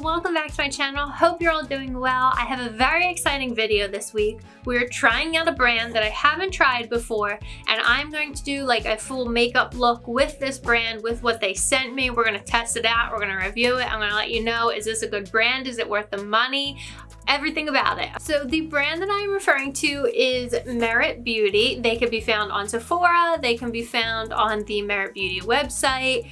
welcome back to my channel. Hope you're all doing well. I have a very exciting video this week. We're trying out a brand that I haven't tried before, and I'm going to do like a full makeup look with this brand, with what they sent me. We're gonna test it out, we're gonna review it. I'm gonna let you know, is this a good brand? Is it worth the money? Everything about it. So the brand that I'm referring to is Merit Beauty. They can be found on Sephora. They can be found on the Merit Beauty website.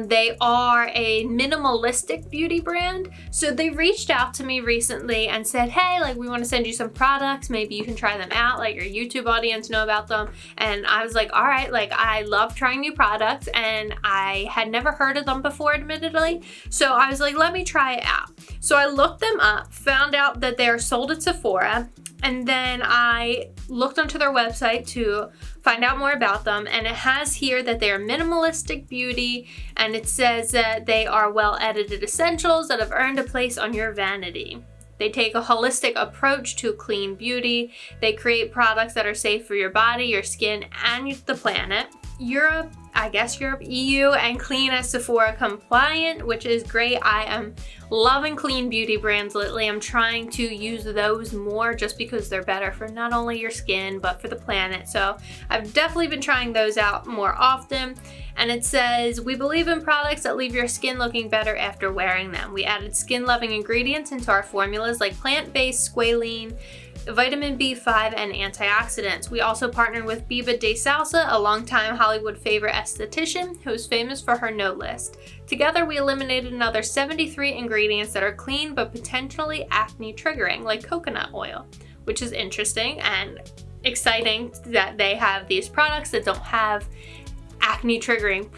They are a minimalistic beauty brand. So they reached out to me recently and said, hey, like we want to send you some products. Maybe you can try them out, let your YouTube audience know about them. And I was like, all right, like I love trying new products and I had never heard of them before, admittedly. So I was like, let me try it out. So I looked them up, found out that they are sold at Sephora, and then I looked onto their website to find out more about them, and it has here that they are minimalistic beauty, and it says that they are well-edited essentials that have earned a place on your vanity. They take a holistic approach to clean beauty. They create products that are safe for your body, your skin, and the planet. Europe, EU, and clean as Sephora compliant, which is great. I am loving clean beauty brands lately. I'm trying to use those more just because they're better for not only your skin, but for the planet. So I've definitely been trying those out more often. And it says, we believe in products that leave your skin looking better after wearing them. We added skin-loving ingredients into our formulas like plant-based squalene, vitamin B5, and antioxidants. We also partnered with Biba de Salsa, a longtime Hollywood favorite esthetician who is famous for her note list. Together, we eliminated another 73 ingredients that are clean but potentially acne triggering, like coconut oil, which is interesting and exciting that they have these products that don't have acne triggering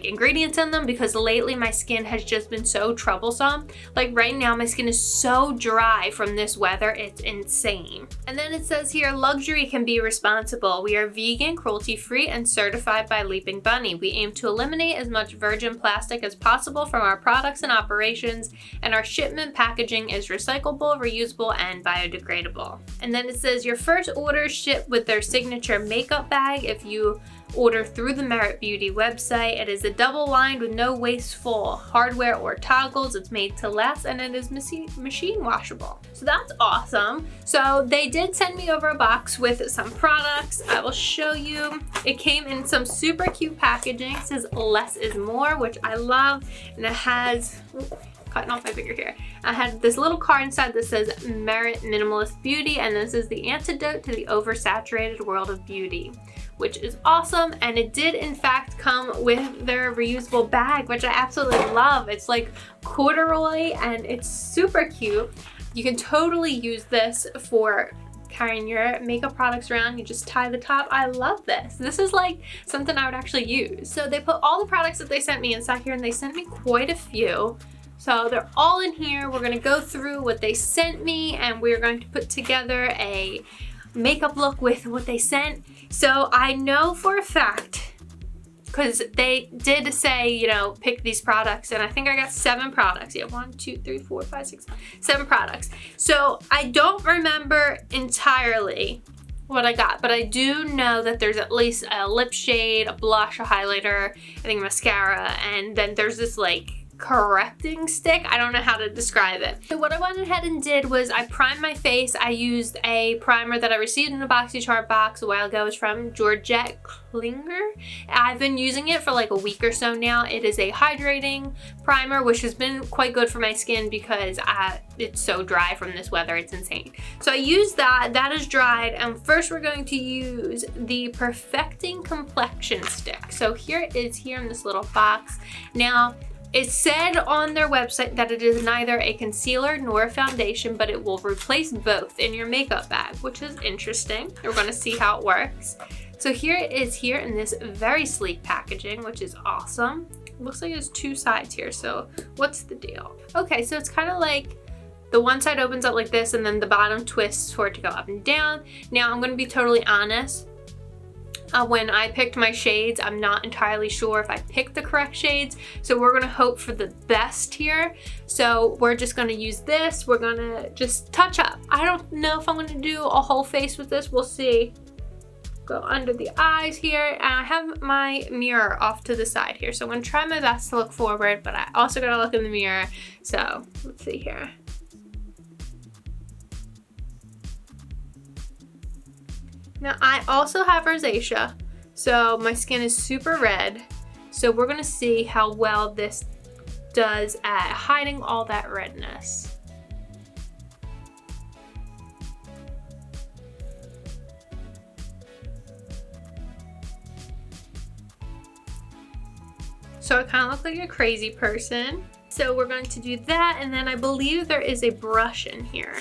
ingredients in them, because lately my skin has just been so troublesome. Like right now my skin is so dry from this weather, it's insane. And then it says here, luxury can be responsible. We are vegan, cruelty free, and certified by Leaping Bunny. We aim to eliminate as much virgin plastic as possible from our products and operations, and our shipment packaging is recyclable, reusable, and biodegradable. And then it says your first order shipped with their signature makeup bag if you order through the Merit Beauty website. It is a double lined with no wasteful hardware or toggles. It's made to last, and it is machine washable. So that's awesome. So they did send me over a box with some products. I will show you. It came in some super cute packaging. It says less is more, which I love. And it has, cutting off my finger here. I had this little card inside that says Merit Minimalist Beauty, and this is the antidote to the oversaturated world of beauty, which is awesome. And it did in fact come with their reusable bag, which I absolutely love. It's like corduroy and it's super cute. You can totally use this for carrying your makeup products around. You just tie the top. I love this. This is like something I would actually use. So they put all the products that they sent me inside here, and they sent me quite a few. So they're all in here. We're gonna go through what they sent me, and we're going to put together a makeup look with what they sent. So I know for a fact, because they did say, you know, pick these products, and I think I got 7 products. Yeah, 1, 2, 3, 4, 5, 6, 7 products. So I don't remember entirely what I got, but I do know that there's at least a lip shade, a blush, a highlighter, I think mascara, and then there's this like correcting stick. I don't know how to describe it. So what I went ahead and did was I primed my face. I used a primer that I received in a BoxyCharm box a while ago. It's from Georgette Klinger. I've been using it for like a week or so now. It is a hydrating primer, which has been quite good for my skin because it's so dry from this weather. It's insane. So I used that. That is dried, and first we're going to use the Perfecting Complexion Stick. So here it is here in this little box. Now, it said on their website that it is neither a concealer nor a foundation, but it will replace both in your makeup bag, which is interesting. We're going to see how it works. So here it is here in this very sleek packaging, which is awesome. It looks like there's 2 sides here, so what's the deal? Okay, so it's kind of like the one side opens up like this, and then the bottom twists for it to go up and down. Now, I'm going to be totally honest. When I picked my shades, I'm not entirely sure if I picked the correct shades, so we're gonna hope for the best here. So we're just gonna use this. We're gonna just touch up. I don't know if I'm gonna do a whole face with this. We'll see. go under the eyes here, and I have my mirror off to the side here. So I'm gonna try my best to look forward, but I also gotta look in the mirror. So let's see here. Now I also have rosacea, so my skin is super red. So we're gonna see how well this does at hiding all that redness. So I kind of look like a crazy person. So we're going to do that, and then I believe there is a brush in here.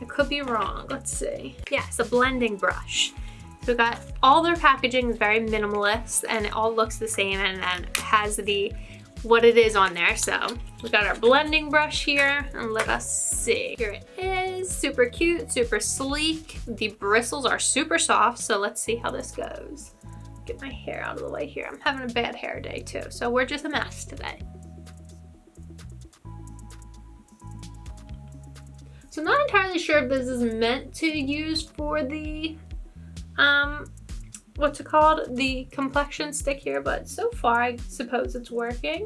I could be wrong, let's see. Yes, a blending brush. So we got all their packaging is very minimalist, and it all looks the same, and then has what it is on there. So we got our blending brush here, and let us see. Here it is, super cute, super sleek. The bristles are super soft, so let's see how this goes. Get my hair out of the way here. I'm having a bad hair day too, so we're just a mess today. So I'm not entirely sure if this is meant to use for the, what's it called? The complexion stick here, but so far I suppose it's working.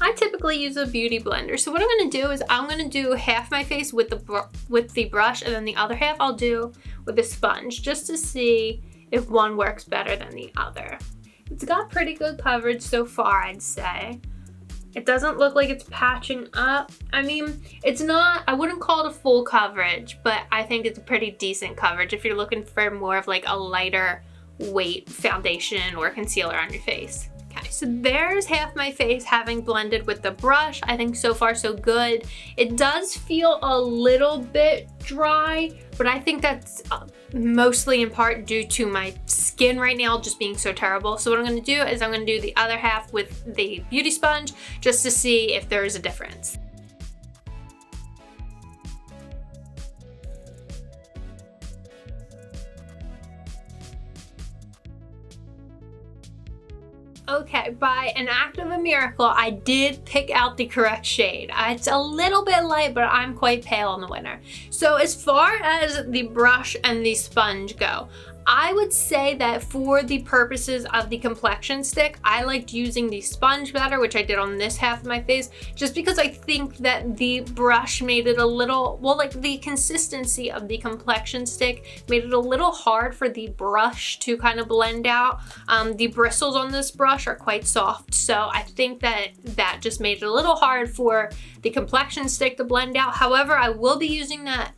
I typically use a beauty blender. So what I'm gonna do is I'm gonna do half my face with the brush, and then the other half I'll do with a sponge, just to see if one works better than the other. It's got pretty good coverage so far, I'd say. It doesn't look like it's patching up. I mean, it's not, I wouldn't call it a full coverage, but I think it's a pretty decent coverage if you're looking for more of like a lighter weight foundation or concealer on your face. Okay, so there's half my face having blended with the brush. I think so far so good. It does feel a little bit dry, but I think that's mostly in part due to my skin right now just being so terrible. So what I'm gonna do is I'm gonna do the other half with the beauty sponge just to see if there is a difference. Okay, by an act of a miracle, I did pick out the correct shade. It's a little bit light, but I'm quite pale in the winter. So as far as the brush and the sponge go, I would say that for the purposes of the complexion stick, I liked using the sponge better, which I did on this half of my face, just because I think that the brush made it a little, well, like the consistency of the complexion stick made it a little hard for the brush to kind of blend out. The bristles on this brush are quite soft, so I think that that just made it a little hard for the complexion stick to blend out. However, I will be using that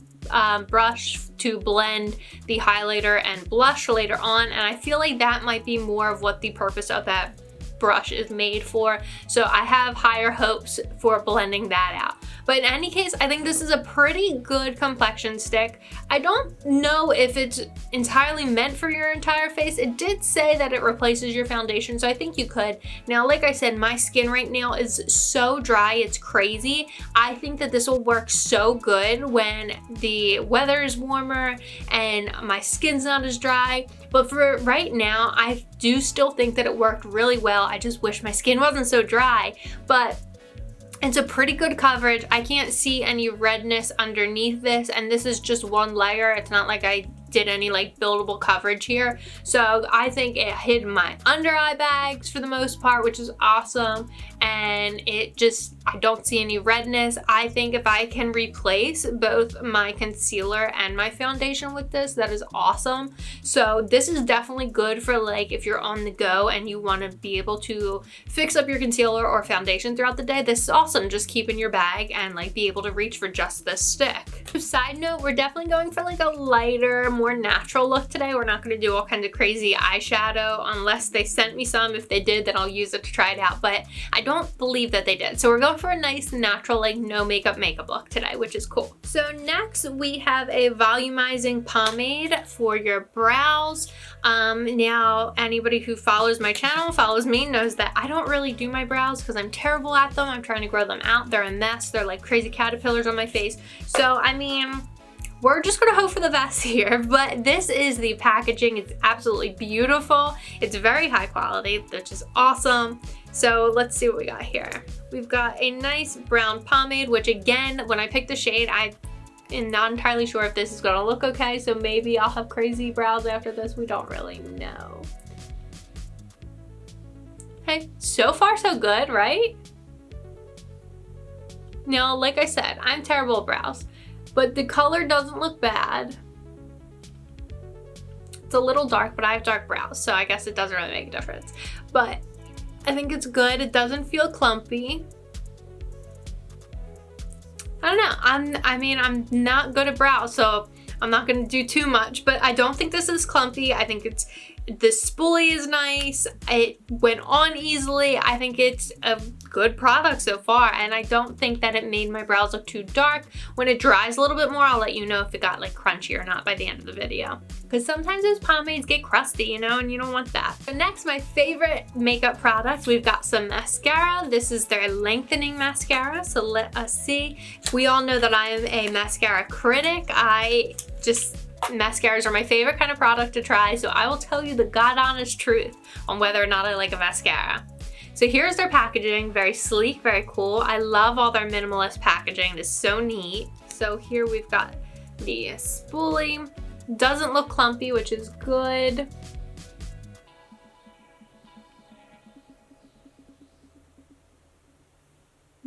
brush to blend the highlighter and blush later on, and I feel like that might be more of what the purpose of that brush is made for. So I have higher hopes for blending that out. But in any case, I think this is a pretty good complexion stick. I don't know if it's entirely meant for your entire face. It did say that it replaces your foundation, so I think you could. Now, like I said, my skin right now is so dry, it's crazy. I think that this will work so good when the weather is warmer and my skin's not as dry. But for right now, I do still think that it worked really well. I just wish my skin wasn't so dry, but it's a pretty good coverage. I can't see any redness underneath this, and this is just one layer. It's not like I did any like buildable coverage here. So I think it hid my under eye bags for the most part, which is awesome. And it just, I don't see any redness. I think if I can replace both my concealer and my foundation with this, that is awesome. So this is definitely good for like if you're on the go and you want to be able to fix up your concealer or foundation throughout the day. This is awesome. Just keep in your bag and like be able to reach for just this stick. Side note, we're definitely going for like a lighter, more natural look today. We're not going to do all kinds of crazy eyeshadow unless they sent me some. If they did, then I'll use it to try it out, but I don't believe that they did. So we're going for a nice natural, like no makeup look today, which is cool. So next we have a volumizing pomade for your brows. Now anybody who follows my channel, follows me, knows that I don't really do my brows because I'm terrible at them. I'm trying to grow them out. They're a mess. They're like crazy caterpillars on my face. So I mean, we're just gonna hope for the best here, but this is the packaging. It's absolutely beautiful. It's very high quality, which is awesome. So let's see what we got here. We've got a nice brown pomade, which again, when I picked the shade, I am not entirely sure if this is gonna look okay, so maybe I'll have crazy brows after this. We don't really know. Hey, so far so good, right? Now, like I said, I'm terrible at brows, but the color doesn't look bad. It's a little dark, but I have dark brows, so I guess it doesn't really make a difference. But I think it's good. It doesn't feel clumpy. I don't know. I'm not good at brows, so I'm not gonna do too much, but I don't think this is clumpy. I think the spoolie is nice. It went on easily. I think it's a good product so far, and I don't think that it made my brows look too dark. When it dries a little bit more, I'll let you know if it got like crunchy or not by the end of the video. Because sometimes those pomades get crusty, you know, and you don't want that. So next, my favorite makeup product, we've got some mascara. This is their lengthening mascara, so let us see. We all know that I am a mascara critic. Mascaras are my favorite kind of product to try, so I will tell you the God honest truth on whether or not I like a mascara. So here's their packaging, very sleek, very cool. I love all their minimalist packaging, it's so neat. So here we've got the spoolie. Doesn't look clumpy, which is good.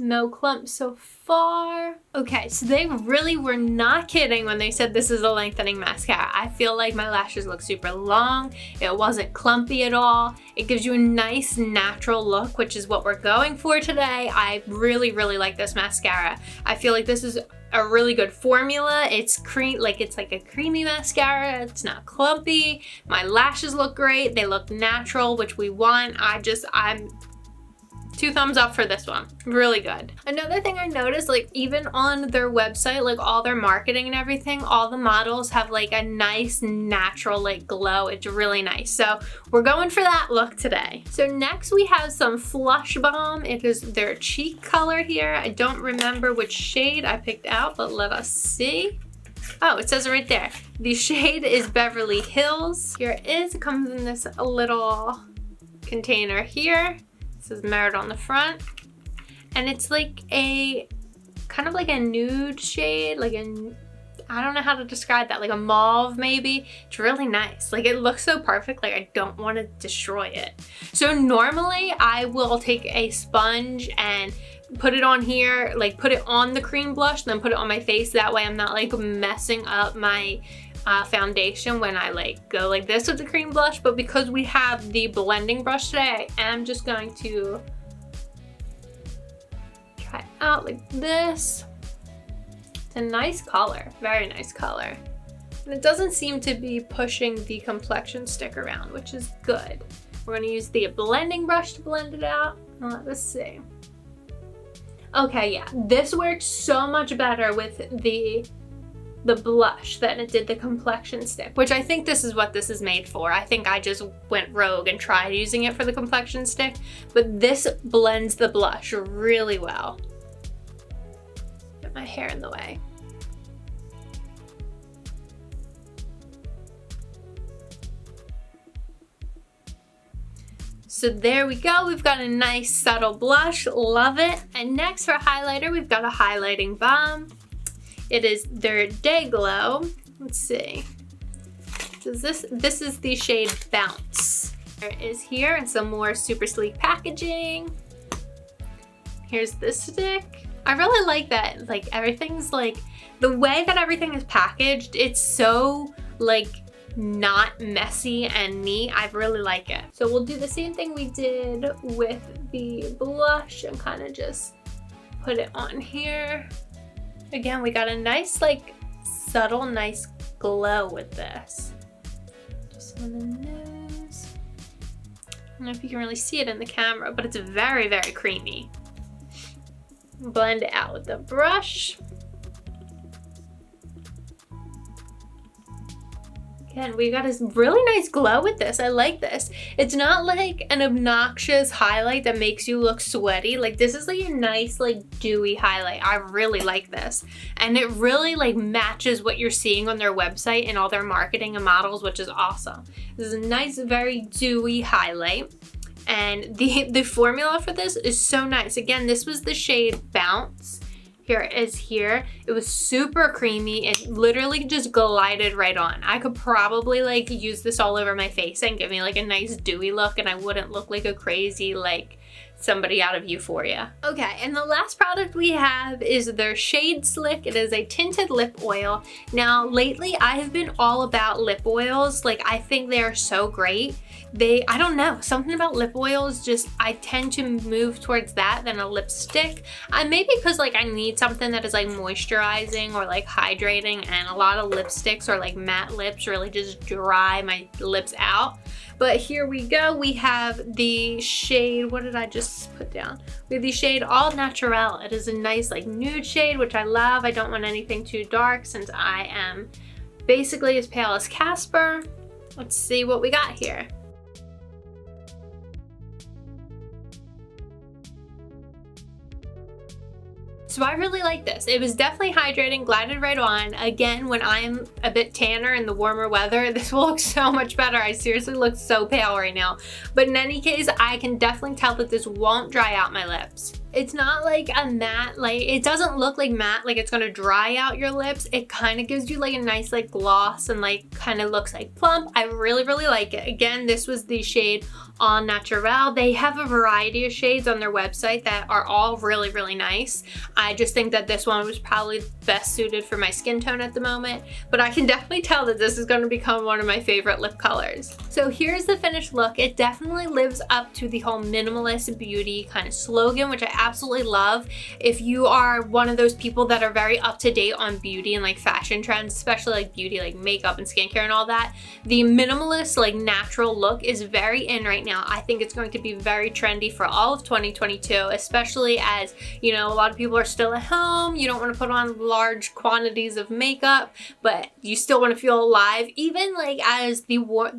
No clumps so far. Okay, so they really were not kidding when they said this is a lengthening mascara. I feel like my lashes look super long. It wasn't clumpy at all. It gives you a nice natural look, which is what we're going for today. I really, really like this mascara. I feel like this is a really good formula. It's like a creamy mascara. It's not clumpy. My lashes look great. They look natural, which we want. I'm 2 thumbs up for this one. Really good. Another thing I noticed, like even on their website, like all their marketing and everything, all the models have like a nice natural like glow. It's really nice. So we're going for that look today. So next we have some Flush Balm. It is their cheek color here. I don't remember which shade I picked out, but let us see. Oh, it says it right there. The shade is Beverly Hills. Here it is. It comes in this little container here. This is mirrored on the front, and it's like a kind of like a nude shade, like I don't know how to describe that, like a mauve maybe. It's really nice. Like it looks so perfect, like I don't want to destroy it. So normally I will take a sponge and put it on here, like put it on the cream blush, then put it on my face. That way I'm not like messing up my foundation when I like go like this with the cream blush. But because we have the blending brush today, I am just going to try it out like this. It's a nice color, very nice color. And it doesn't seem to be pushing the complexion stick around, which is good. We're gonna use the blending brush to blend it out. Let us see. Okay, yeah, this works so much better with the blush than it did the complexion stick, which I think this is what this is made for. I think I just went rogue and tried using it for the complexion stick, but this blends the blush really well. Get my hair in the way. So there we go. We've got a nice subtle blush. Love it. And next for highlighter, we've got a highlighting balm. It is their Day Glow. Let's see. This is the shade Bounce. There it is here, and some more super sleek packaging. Here's the stick. I really like that. Like everything's like, the way that everything is packaged, it's so like not messy and neat. I really like it. So we'll do the same thing we did with the blush and kind of just put it on here. Again, we got a nice, like, subtle, nice glow with this. Just on the nose. I don't know if you can really see it in the camera, but it's very, very creamy. Blend it out with the brush. Again, we got a really nice glow with this. I like this. It's not like an obnoxious highlight that makes you look sweaty. Like this is like a nice like dewy highlight. I really like this. And it really like matches what you're seeing on their website and all their marketing and models, which is awesome. This is a nice, very dewy highlight. And the formula for this is so nice. Again, this was the shade Bounce. Here it is here. It was super creamy. It literally just glided right on. I could probably like use this all over my face and give me like a nice dewy look, and I wouldn't look like a crazy like somebody out of Euphoria. Okay, and the last product we have is their Shade Slick. It is a tinted lip oil. Now, lately I have been all about lip oils. Like, I think they are so great. I don't know, something about lip oils, just I tend to move towards that than a lipstick. Maybe because like I need something that is like moisturizing or like hydrating, and a lot of lipsticks or like matte lips really just dry my lips out. But here we go. We have the shade, what did I just put down? We have the shade All Natural. It is a nice like nude shade, which I love. I don't want anything too dark since I am basically as pale as Casper. Let's see what we got here. So I really like this. It was definitely hydrating, glided right on. Again, when I'm a bit tanner in the warmer weather, this will look so much better. I seriously look so pale right now. But in any case, I can definitely tell that this won't dry out my lips. It's not like a matte, like it doesn't look like matte, like it's gonna dry out your lips. It kind of gives you like a nice like gloss and like kind of looks like plump. I really, really like it. Again, this was the shade All Natural. They have a variety of shades on their website that are all really, really nice. I just think that this one was probably best suited for my skin tone at the moment, but I can definitely tell that this is gonna become one of my favorite lip colors. So here's the finished look. It definitely lives up to the whole minimalist beauty kind of slogan, which I absolutely love. If you are one of those people that are very up to date on beauty and like fashion trends, especially like beauty, like makeup and skincare and all that, the minimalist like natural look is very in right now. I think it's going to be very trendy for all of 2022, especially as, you know, a lot of people are still at home. You don't want to put on large quantities of makeup, but you still want to feel alive. Even like as the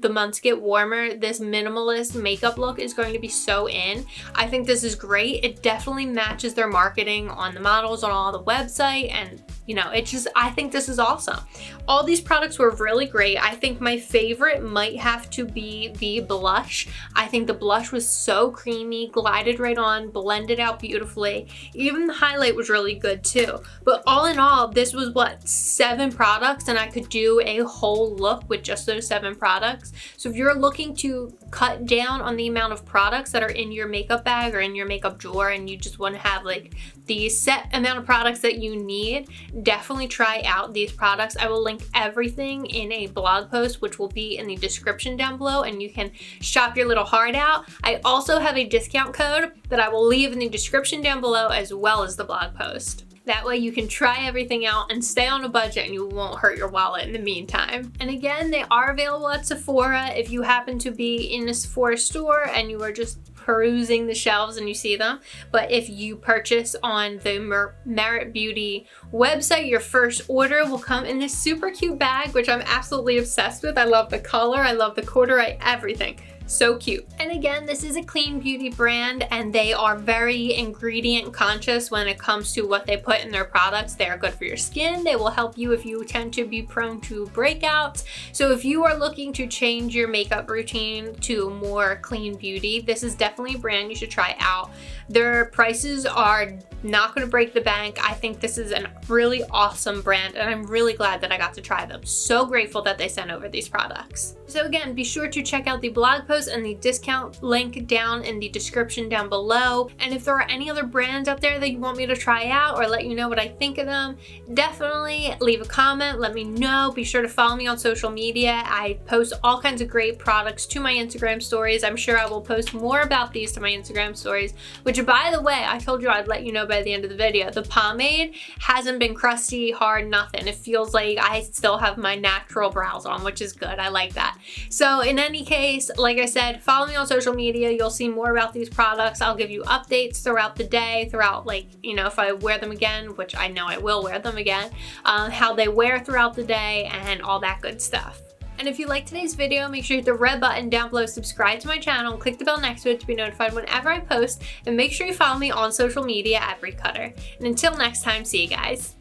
months get warmer, this minimalist makeup look is going to be so in. I think this is great. It definitely matches their marketing on the models on all the website, and you know, it just, I think this is awesome. All these products were really great. I think my favorite might have to be the blush. I think the blush was so creamy, glided right on, blended out beautifully. Even the highlight was really good too. But all in all, this was what, 7 products, and I could do a whole look with just those 7 products. So if you're looking to cut down on the amount of products that are in your makeup bag or in your makeup drawer, and you just want to have like the set amount of products that you need, definitely try out these products. I will link everything in a blog post, which will be in the description down below, and you can shop your little heart out. I also have a discount code that I will leave in the description down below, as well as the blog post. That way you can try everything out and stay on a budget, and you won't hurt your wallet in the meantime. And again, they are available at Sephora. If you happen to be in a Sephora store and you are just perusing the shelves and you see them. But if you purchase on the Merit Beauty website, your first order will come in this super cute bag, which I'm absolutely obsessed with. I love the color, I love the corduroy, everything. So cute. And again, this is a clean beauty brand, and they are very ingredient conscious when it comes to what they put in their products. They are good for your skin. They will help you if you tend to be prone to breakouts. So if you are looking to change your makeup routine to more clean beauty, this is definitely a brand you should try out. Their prices are not going to break the bank. I think this is a really awesome brand, and I'm really glad that I got to try them. So grateful that they sent over these products. So again, be sure to check out the blog post and the discount link down in the description down below. And if there are any other brands out there that you want me to try out or let you know what I think of them, definitely leave a comment, let me know. Be sure to follow me on social media. I post all kinds of great products to my Instagram stories. I'm sure I will post more about these to my Instagram stories, which by the way, I told you I'd let you know by the end of the video. The pomade hasn't been crusty, hard, nothing. It feels like I still have my natural brows on, which is good. I like that. So in any case, like I said, follow me on social media. You'll see more about these products. I'll give you updates throughout the day, throughout, like, you know, if I wear them again, which I know I will wear them again, how they wear throughout the day and all that good stuff. And if you liked today's video, make sure you hit the red button down below, subscribe to my channel, and click the bell next to it to be notified whenever I post, and make sure you follow me on social media at Brick Cutter. And until next time, see you guys.